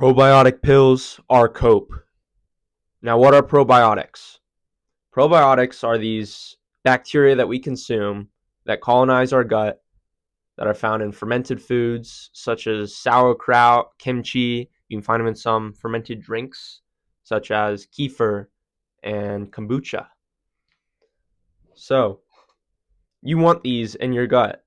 Probiotic pills are cope. Now, what are probiotics? Probiotics are these bacteria that we consume that colonize our gut that are found in fermented foods such as sauerkraut, kimchi. You can find them in some fermented drinks such as kefir and kombucha. So, you want these in your gut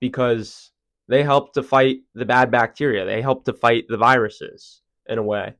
because they help to fight the bad bacteria. They help to fight the viruses in a way.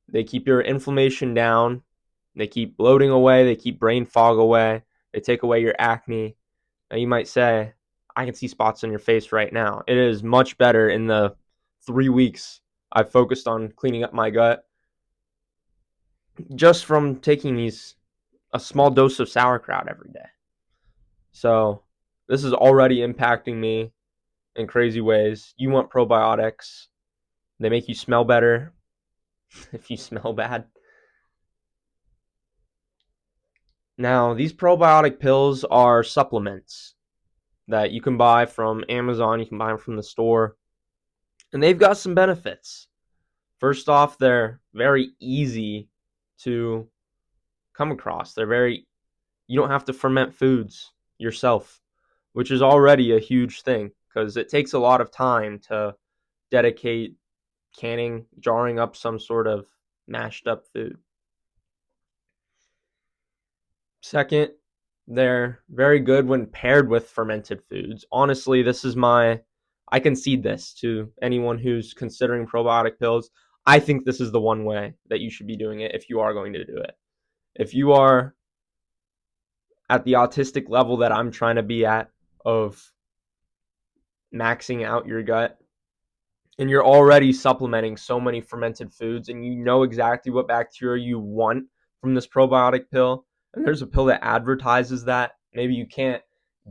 They keep your inflammation down. They keep bloating away. They keep brain fog away. They take away your acne. Now you might say, I can see spots on your face right now. It is much better in the 3 weeks I've focused on cleaning up my gut just from taking a small dose of sauerkraut every day. So this is already impacting me in crazy ways. You want probiotics. They make you smell better if you smell bad. Now, these probiotic pills are supplements that you can buy from Amazon. You can buy them from the store. And they've got some benefits. First off, they're very easy to come across. You don't have to ferment foods yourself, which is already a huge thing because it takes a lot of time to dedicate canning, jarring up some sort of mashed up food. Second, they're very good when paired with fermented foods. Honestly, I concede this to anyone who's considering probiotic pills. I think this is the one way that you should be doing it if you are going to do it. If you are at the autistic level that I'm trying to be at of maxing out your gut, and you're already supplementing so many fermented foods, and you know exactly what bacteria you want from this probiotic pill, and there's a pill that advertises that, maybe you can't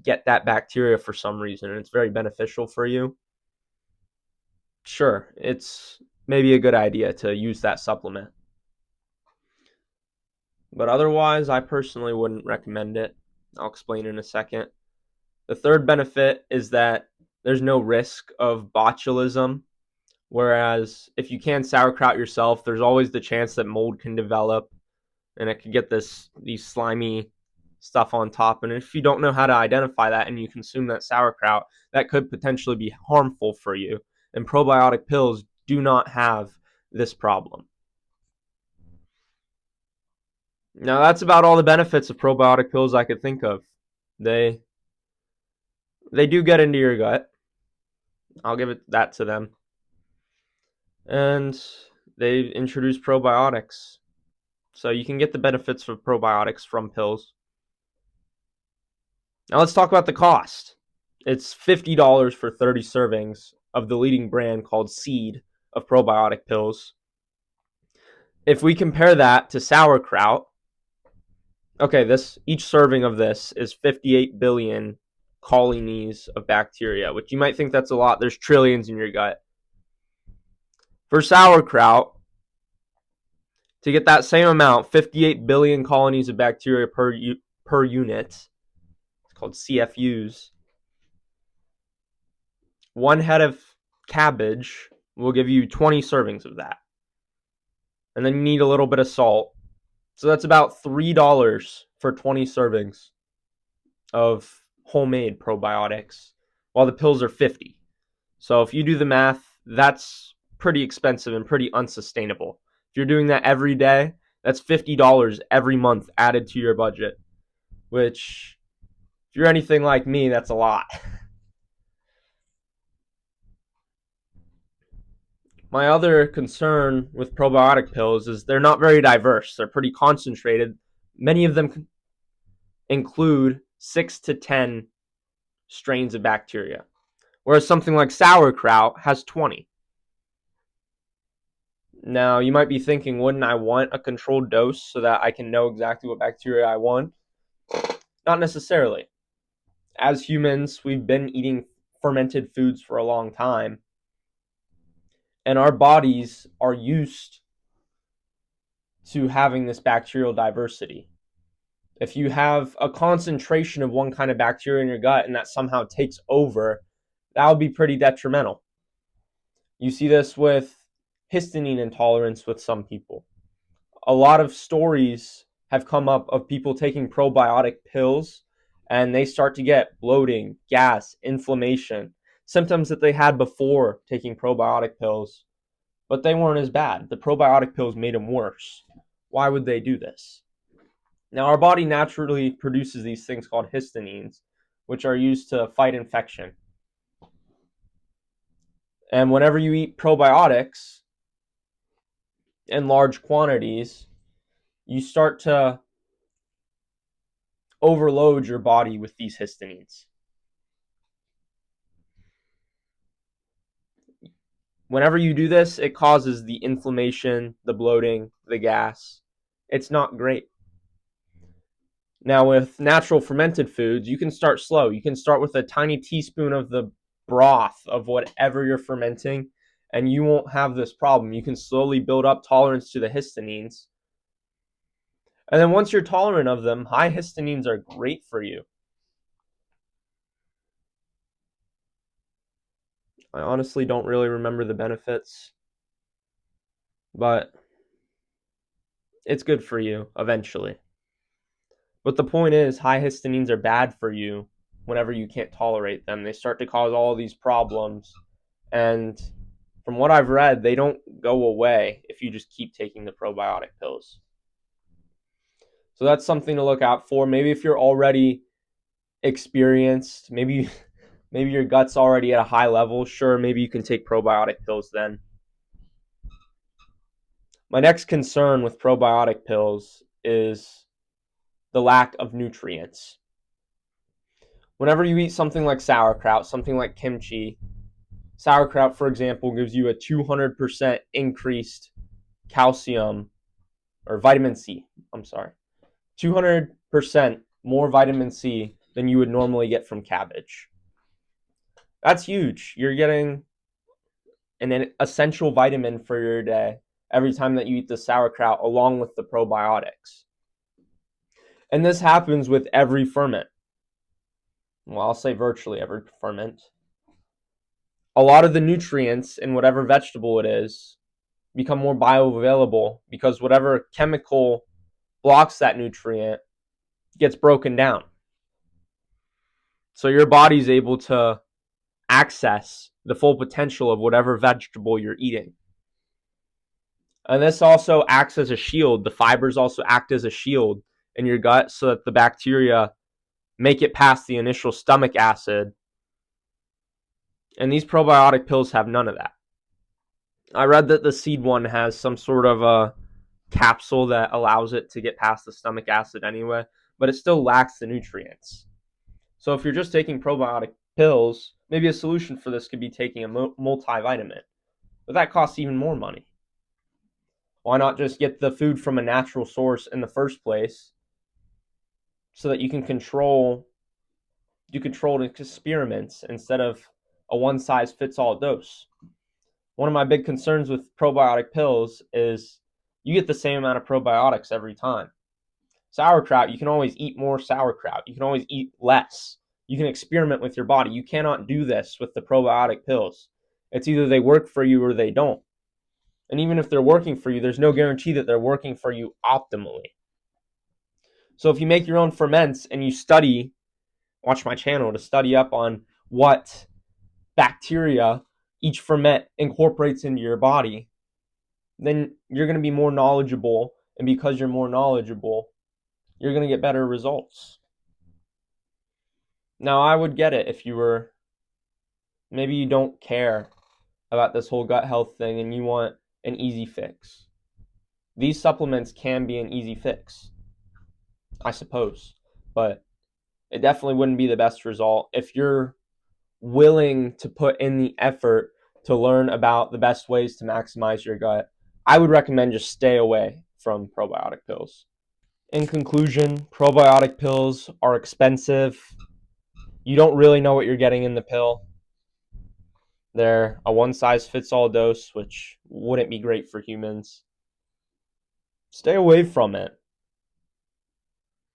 get that bacteria for some reason, and it's very beneficial for you, sure, it's maybe a good idea to use that supplement. But otherwise, I personally wouldn't recommend it. I'll explain in a second. The third benefit is that there's no risk of botulism. Whereas if you can sauerkraut yourself, there's always the chance that mold can develop and it could get these slimy stuff on top. And if you don't know how to identify that and you consume that sauerkraut, that could potentially be harmful for you. And probiotic pills do not have this problem. Now, that's about all the benefits of probiotic pills I could think of. They do get into your gut. I'll give that to them. And they introduce probiotics. So you can get the benefits of probiotics from pills. Now let's talk about the cost. It's $50 for 30 servings of the leading brand called Seed of probiotic pills. If we compare that to sauerkraut, okay, each serving of this is 58 billion colonies of bacteria, which you might think that's a lot. There's trillions in your gut. For sauerkraut, to get that same amount, 58 billion colonies of bacteria per unit, it's called CFUs, one head of cabbage will give you 20 servings of that. And then you need a little bit of salt. So that's about $3 for 20 servings of homemade probiotics, while the pills are 50. So if you do the math, that's pretty expensive and pretty unsustainable. If you're doing that every day, that's $50 every month added to your budget, which, if you're anything like me, that's a lot. My other concern with probiotic pills is they're not very diverse. They're pretty concentrated. Many of them include 6 to 10 strains of bacteria, whereas something like sauerkraut has 20. Now, you might be thinking, wouldn't I want a controlled dose so that I can know exactly what bacteria I want? Not necessarily. As humans, we've been eating fermented foods for a long time, and our bodies are used to having this bacterial diversity. If you have a concentration of one kind of bacteria in your gut and that somehow takes over, that would be pretty detrimental. You see this with histamine intolerance with some people. A lot of stories have come up of people taking probiotic pills and they start to get bloating, gas, inflammation, symptoms that they had before taking probiotic pills, but they weren't as bad. The probiotic pills made them worse. Why would they do this? Now, our body naturally produces these things called histamines, which are used to fight infection. And whenever you eat probiotics in large quantities, you start to overload your body with these histamines. Whenever you do this, it causes the inflammation, the bloating, the gas. It's not great. Now, with natural fermented foods, you can start slow. You can start with a tiny teaspoon of the broth of whatever you're fermenting, and you won't have this problem. You can slowly build up tolerance to the histamines. And then once you're tolerant of them, high histamines are great for you. I honestly don't really remember the benefits, but it's good for you eventually. But the point is, high histamines are bad for you whenever you can't tolerate them. They start to cause all these problems. And from what I've read, they don't go away if you just keep taking the probiotic pills. So that's something to look out for. Maybe if you're already experienced, maybe your gut's already at a high level, sure, maybe you can take probiotic pills then. My next concern with probiotic pills is the lack of nutrients. Whenever you eat something like sauerkraut, something like kimchi, sauerkraut, for example, gives you a 200% increased calcium or vitamin C. 200% more vitamin C than you would normally get from cabbage. That's huge. You're getting an essential vitamin for your day every time that you eat the sauerkraut along with the probiotics. And this happens with every ferment. Well, I'll say virtually every ferment. A lot of the nutrients in whatever vegetable it is become more bioavailable because whatever chemical blocks that nutrient gets broken down. So your body's able to access the full potential of whatever vegetable you're eating. And this also acts as a shield. The fibers also act as a shield in your gut so that the bacteria make it past the initial stomach acid. And these probiotic pills have none of that. I read that the seed one has some sort of a capsule that allows it to get past the stomach acid anyway, but it still lacks the nutrients. So if you're just taking probiotic pills, maybe a solution for this could be taking a multivitamin, but that costs even more money. Why not just get the food from a natural source in the first place so that you can control experiments instead of a one-size-fits-all dose? One of my big concerns with probiotic pills is you get the same amount of probiotics every time. Sauerkraut, you can always eat more sauerkraut. You can always eat less. You can experiment with your body. You cannot do this with the probiotic pills. It's either they work for you or they don't. And even if they're working for you, there's no guarantee that they're working for you optimally. So if you make your own ferments and you study, watch my channel to study up on what bacteria each ferment incorporates into your body, then you're going to be more knowledgeable. And because you're more knowledgeable, you're going to get better results. Now, I would get it if maybe you don't care about this whole gut health thing and you want an easy fix. These supplements can be an easy fix, I suppose, but it definitely wouldn't be the best result. If you're willing to put in the effort to learn about the best ways to maximize your gut, I would recommend just stay away from probiotic pills. In conclusion, probiotic pills are expensive. You don't really know what you're getting in the pill. They're a one-size-fits-all dose, which wouldn't be great for humans. Stay away from it.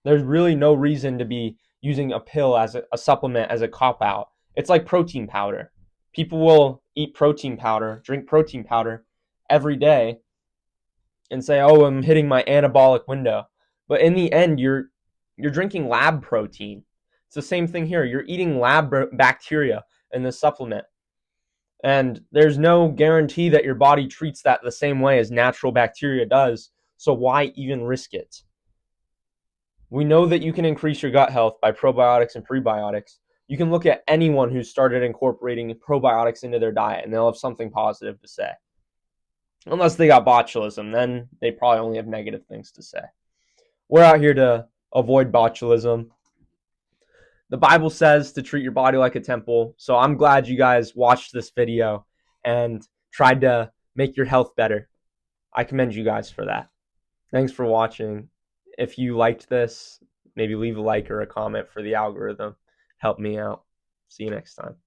There's really no reason to be using a pill as a supplement as a cop-out. It's like protein powder. People will eat protein powder, drink protein powder, every day and say, oh, I'm hitting my anabolic window. But in the end, you're drinking lab protein. It's the same thing here. You're eating lab bacteria in the supplement. And there's no guarantee that your body treats that the same way as natural bacteria does. So why even risk it? We know that you can increase your gut health by probiotics and prebiotics. You can look at anyone who's started incorporating probiotics into their diet and they'll have something positive to say. Unless they got botulism, then they probably only have negative things to say. We're out here to avoid botulism. The Bible says to treat your body like a temple. So I'm glad you guys watched this video and tried to make your health better. I commend you guys for that. Thanks for watching. If you liked this, maybe leave a like or a comment for the algorithm. Help me out. See you next time.